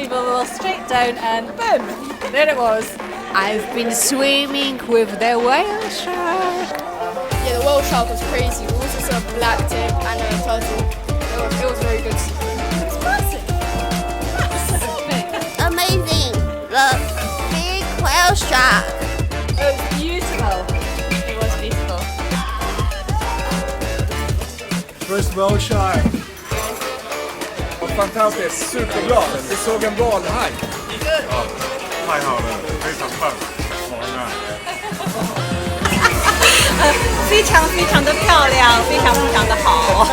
unbelievable, straight down and boom, there it was. I've been swimming with the whale shark. Yeah, the whale shark was crazy. We also saw a black tip and a turtle. It was very good. It's massive. Amazing. The big whale shark. It was beautiful. It was beautiful. First whaleshark. Fantastiskt, superbra. Vi såg en valhaj. Ja, hajhaven. 非常棒。好呢。非常非常的漂亮，非常非常的好。